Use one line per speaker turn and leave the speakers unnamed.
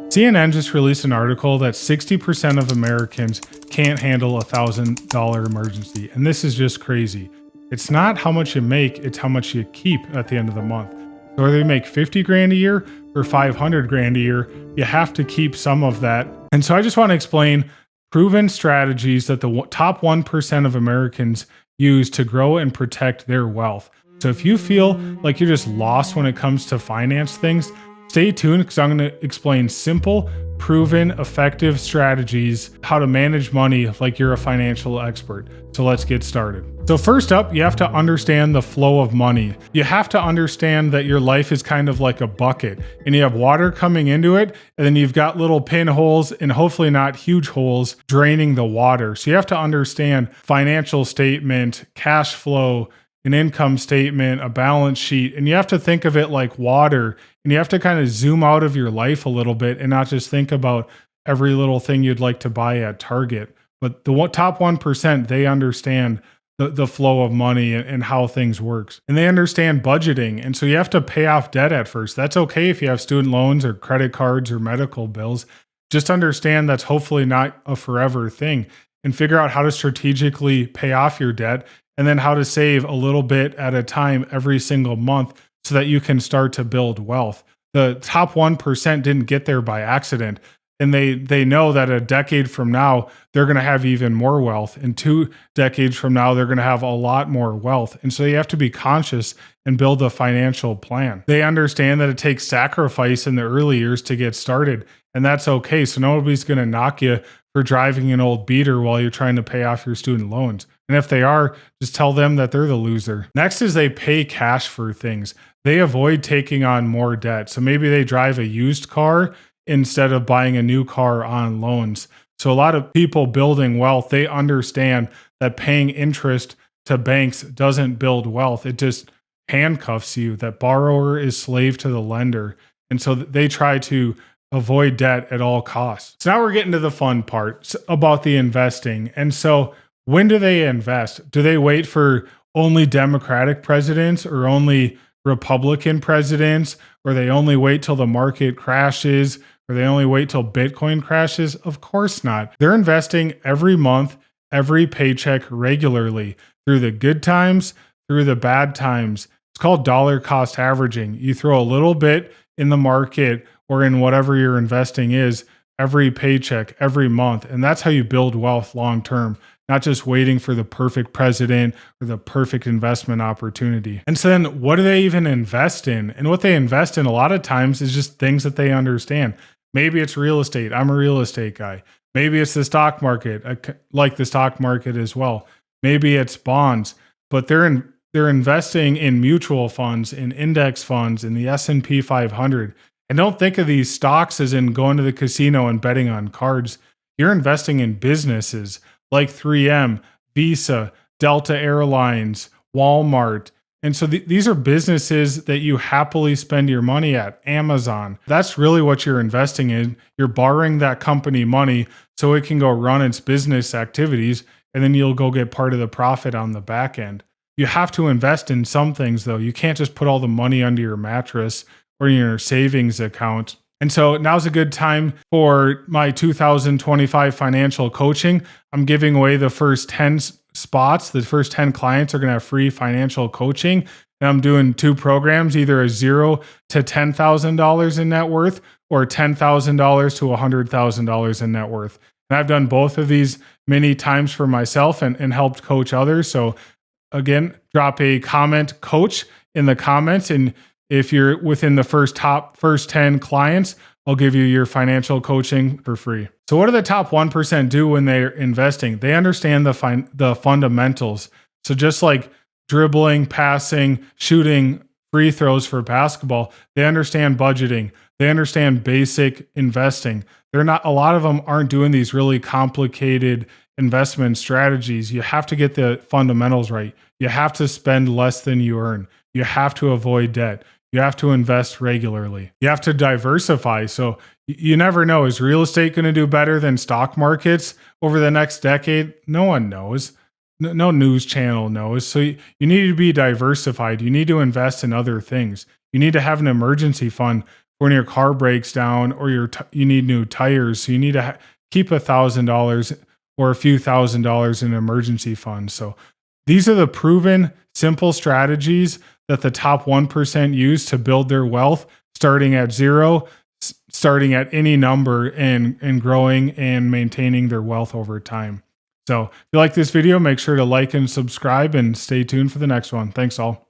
CNN just released an article that 60% of Americans can't handle a $1,000 emergency. And this is just crazy. It's not how much you make, it's how much you keep at the end of the month. So whether you make 50 grand a year or 500 grand a year, you have to keep some of that. And so I just want to explain proven strategies that the top 1% of Americans use to grow and protect their wealth. So if you feel like you're just lost when it comes to finance things, stay tuned because I'm going to explain simple, proven, effective strategies, how to manage money like you're a financial expert. So let's get started. So first up, you have to understand the flow of money. You have to understand that your life is kind of like a bucket and you have water coming into it, and then you've got little pinholes and hopefully not huge holes draining the water. So you have to understand financial statement, cash flow, an income statement, a balance sheet, and you have to think of it like water, and you have to kind of zoom out of your life a little bit and not just think about every little thing you'd like to buy at Target. But the top 1%, they understand the flow of money and how things works. And they understand budgeting. And so you have to pay off debt at first. That's okay if you have student loans or credit cards or medical bills. Just understand that's hopefully not a forever thing, and figure out how to strategically pay off your debt, and then how to save a little bit at a time every single month so that you can start to build wealth. The top 1% didn't get there by accident. And they know that a decade from now, they're going to have even more wealth. And 2 decades from now, they're going to have a lot more wealth. And so you have to be conscious and build a financial plan. They understand that it takes sacrifice in the early years to get started. And that's okay. So nobody's going to knock you for driving an old beater while you're trying to pay off your student loans. And if they are, just tell them that they're the loser. Next is they pay cash for things. They avoid taking on more debt. So maybe they drive a used car instead of buying a new car on loans. So a lot of people building wealth, they understand that paying interest to banks doesn't build wealth. It just handcuffs you. That borrower is slave to the lender. And so they try to avoid debt at all costs. So now we're getting to the fun part about the investing. And so when do they invest? Do they wait for only Democratic presidents or only Republican presidents? Or they only wait till the market crashes? Or they only wait till Bitcoin crashes? Of course not. They're investing every month, every paycheck regularly through the good times, through the bad times. It's called dollar cost averaging. You throw a little bit in the market or in whatever your investing is every paycheck, every month. And that's how you build wealth long term, not just waiting for the perfect president or the perfect investment opportunity. And so then what do they even invest in? And what they invest in a lot of times is just things that they understand. Maybe it's real estate. I'm a real estate guy. Maybe it's the stock market. I like the stock market as well. Maybe it's bonds, but they're investing in mutual funds, in index funds, in the S&P 500. And don't think of these stocks as in going to the casino and betting on cards. You're investing in businesses like 3M, Visa, Delta Airlines, Walmart. And so these are businesses that you happily spend your money at. Amazon. That's really what you're investing in. You're borrowing that company money so it can go run its business activities, and then you'll go get part of the profit on the back end. You have to invest in some things, though. You can't just put all the money under your mattress or in your savings account. And so now's a good time for my 2025 financial coaching. I'm giving away the first 10 spots. The first 10 clients are going to have free financial coaching. And I'm doing 2 programs, either a $0 to $10,000 in net worth or $10,000 to $100,000 in net worth. And I've done both of these many times for myself and helped coach others. So again, drop a comment coach in the comments, and if you're within the first 10 clients, I'll give you your financial coaching for free. So what do the top 1% do when they're investing? They understand the fundamentals. So just like dribbling, passing, shooting free throws for basketball, they understand budgeting. They understand basic investing. A lot of them aren't doing these really complicated investment strategies. You have to get the fundamentals right. You have to spend less than you earn. You have to avoid debt. You have to invest regularly. You have to diversify. So you never know. Is real estate going to do better than stock markets over the next decade? No one knows. No news channel knows. So you need to be diversified. You need to invest in other things. You need to have an emergency fund when your car breaks down or you need new tires. So you need to keep $1,000 or a few $1,000s in an emergency fund. So these are the proven simple strategies that the top 1% use to build their wealth, starting at zero, starting at any number, and growing and maintaining their wealth over time. So if you like this video, make sure to like and subscribe and stay tuned for the next one. Thanks all.